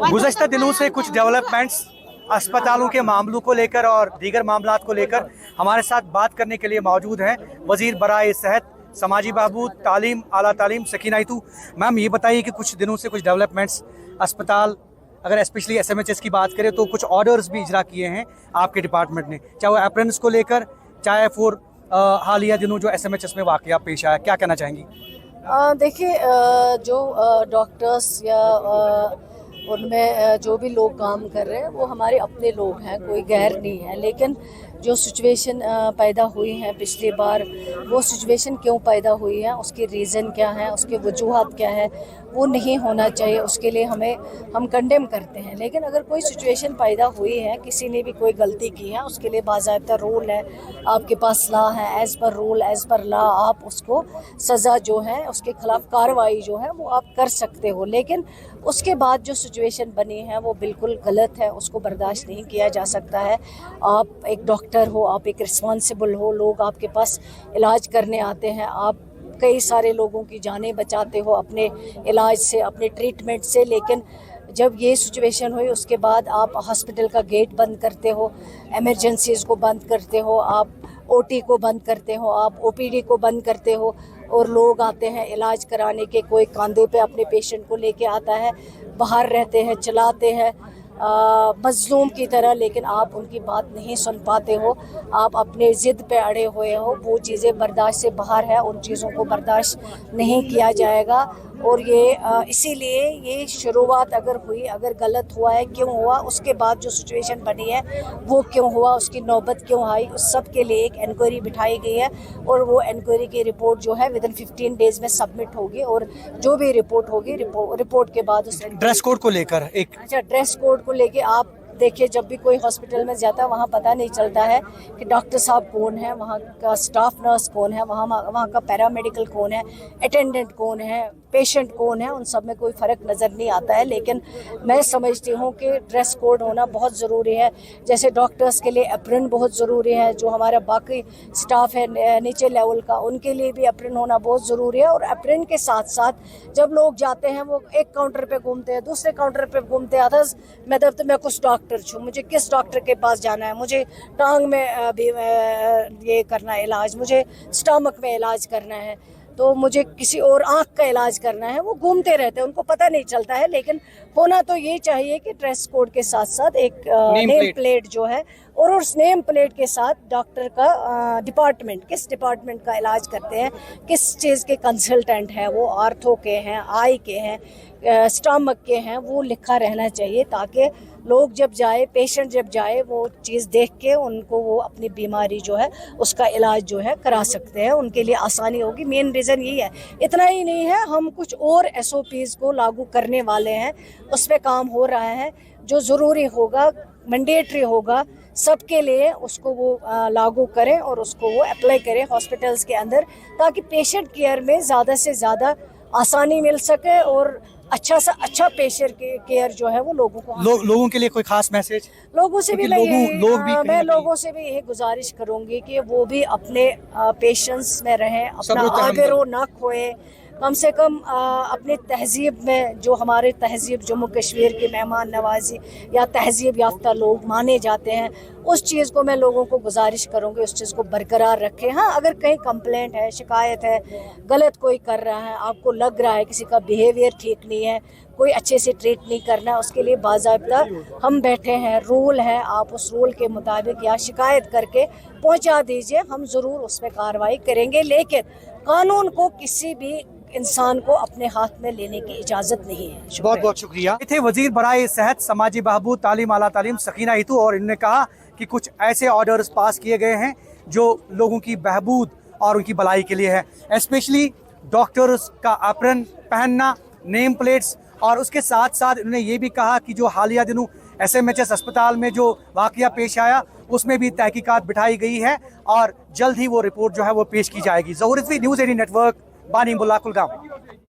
गुज़श्ता दिनों से कुछ डेवलपमेंट्स अस्पतालों के मामलों को लेकर और दीगर मामलात को लेकर हमारे साथ बात करने के लिए मौजूद हैं वज़ीर बराए सेहत, समाजी बहबूद, तालीम, आला तालीम सकीना इतू। मैम ये बताइए कि कुछ दिनों से कुछ डेवलपमेंट्स अस्पताल, अगर स्पेशली SMHS की बात करें तो कुछ ऑर्डर्स भी इजरा किए हैं आपके डिपार्टमेंट ने, चाहे वो एप्रन्स को लेकर, चाहे फिर हालिया दिनों जो SMHS में वाक़या पेश आया, क्या कहना चाहेंगी? देखिए, जो डॉक्टर्स या उनमें जो भी लोग काम कर रहे हैं वो हमारे अपने लोग हैं, कोई गैर नहीं है। लेकिन जो सिचुएशन पैदा हुई है पिछली बार, वो सिचुएशन क्यों पैदा हुई है, उसके रीज़न क्या है, उसके वजूहात क्या है, वो नहीं होना चाहिए। उसके लिए हम कंडेम करते हैं। लेकिन अगर कोई सिचुएशन पैदा हुई है, किसी ने भी कोई गलती की है, उसके लिए बाज़ाब्ता रूल है, आपके पास लॉ है, as per rule as per law आप उसको सज़ा जो है, उसके खिलाफ कार्रवाई जो है वो आप कर सकते हो। लेकिन उसके बाद जो सिचुएशन बनी है वो बिल्कुल गलत है, उसको बर्दाश्त नहीं किया जा सकता है। आप एक डॉक्टर हो, आप एक रिस्पॉन्सिबल हो, लोग आपके पास इलाज करने आते हैं, आप कई सारे लोगों की जानें बचाते हो अपने इलाज से, अपने ट्रीटमेंट से। लेकिन जब ये सिचुएशन हुई उसके बाद आप हॉस्पिटल का गेट बंद करते हो, एमरजेंसीज़ को बंद करते हो, आप OT को बंद करते हो, आप OPD को बंद करते हो, और लोग आते हैं इलाज कराने के, कोई कंधे पे अपने पेशेंट को लेके आता है, बाहर रहते हैं, चलाते हैं मज़लूम की तरह। लेकिन आप उनकी बात नहीं सुन पाते हो, आप अपने ज़िद पे अड़े हुए हो। वो चीज़ें बर्दाश्त से बाहर है, उन चीज़ों को बर्दाश्त नहीं किया जाएगा। और ये इसीलिए ये शुरुआत अगर हुई, अगर गलत हुआ है, क्यों हुआ, उसके बाद जो सिचुएशन बनी है वो क्यों हुआ, उसकी नौबत क्यों आई, उस सब के लिए एक इंक्वायरी बिठाई गई है। और वो इंक्वायरी की रिपोर्ट जो है विदिन 15 डेज़ में सबमिट होगी। और जो भी रिपोर्ट होगी, रिपोर्ट के बाद उस ड्रेस कोड को लेकर एक ड्रेस कोड को लेके आप देखिए, जब भी कोई हॉस्पिटल में जाता है वहाँ पता नहीं चलता है कि डॉक्टर साहब कौन है, वहाँ का स्टाफ नर्स कौन है, वहाँ का पैरामेडिकल कौन है, अटेंडेंट कौन है, पेशेंट कौन है, उन सब में कोई फ़र्क नज़र नहीं आता है। लेकिन मैं समझती हूँ कि ड्रेस कोड होना बहुत ज़रूरी है। जैसे डॉक्टर्स के लिए एप्रन बहुत ज़रूरी है, जो हमारा बाकी स्टाफ है नीचे लेवल का, उनके लिए भी एप्रन होना बहुत ज़रूरी है। और एप्रन के साथ साथ जब लोग जाते हैं वो एक काउंटर पे घूमते हैं, दूसरे काउंटर पे घूमते हैं, अदर्स मैं कुछ डॉक्टर छूँ, मुझे किस डॉक्टर के पास जाना है, मुझे टांग में भी ये करना है इलाज, मुझे स्टमक में इलाज करना है, तो मुझे किसी और आँख का इलाज करना है। वो घूमते रहते हैं, उनको पता नहीं चलता है। लेकिन होना तो ये चाहिए कि ड्रेस कोड के साथ साथ एक नेम प्लेट जो है, और उस नेम प्लेट के साथ डॉक्टर का डिपार्टमेंट, किस डिपार्टमेंट का इलाज करते हैं, किस चीज़ के कंसल्टेंट हैं, वो आर्थो के हैं, आई के हैं, स्टमक के हैं, वो लिखा रहना चाहिए, ताकि लोग जब जाए, पेशेंट जब जाए, वो चीज़ देख के उनको वो अपनी बीमारी जो है उसका इलाज जो है करा सकते हैं, उनके लिए आसानी होगी। मेन रीज़न यही है। इतना ही नहीं है, हम कुछ और SOPs को लागू करने वाले हैं, उस पर काम हो रहा है। जो ज़रूरी होगा, मैंडेटरी होगा सबके लिए, उसको वो लागू करें और उसको वो अप्लाई करें हॉस्पिटल्स के अंदर, ताकि पेशेंट केयर में ज़्यादा से ज़्यादा आसानी मिल सके और अच्छा सा अच्छा पेशेंट केयर जो है वो लोगों को लोगों के लिए कोई खास मैसेज लोगों से भी मैं लोगों से भी यही गुजारिश करूंगी कि वो भी अपने पेशेंस में रहें, अपना आबरो ना खोए, कम से कम अपने तहजीब में, जो हमारे तहजीब जम्मू कश्मीर की मेहमान नवाजी या तहजीब याफ्ता लोग माने जाते हैं, उस चीज़ को मैं लोगों को गुजारिश करूँगी उस चीज़ को बरकरार रखें। हाँ, अगर कहीं कंप्लेंट है, शिकायत है, गलत कोई कर रहा है, आपको लग रहा है किसी का बिहेवियर ठीक नहीं है, कोई अच्छे से ट्रीट नहीं करना, उसके लिए बाज़ाब्ता हम बैठे हैं, रूल है, आप उस रूल के मुताबिक या शिकायत करके पहुँचा दीजिए, हम ज़रूर उस पर कार्रवाई करेंगे। लेकिन कानून को किसी भी इंसान को अपने हाथ में लेने की इजाज़त नहीं है। बहुत बहुत शुक्रिया। थे वज़ीर बराए सेहत, समाजी बहबूद, तालीम, आला तालीम सकीना इतू, और इन्होंने कहा कि कुछ ऐसे ऑर्डर्स पास किए गए हैं जो लोगों की बहबूद और उनकी भलाई के लिए है। स्पेशली डॉक्टर्स का एप्रन पहनना, नेम प्लेट्स, और उसके साथ साथ उन्होंने ये भी कहा कि जो हालिया दिनों SMHS अस्पताल में जो वाक़या पेश आया उसमें भी तहकीकात बिठाई गई है और जल्द ही वो रिपोर्ट जो है वो पेश की जाएगी। ज़हूर रिज़वी, न्यूज़ 18 नेटवर्क, बानी मुल्ला, कुलगाम।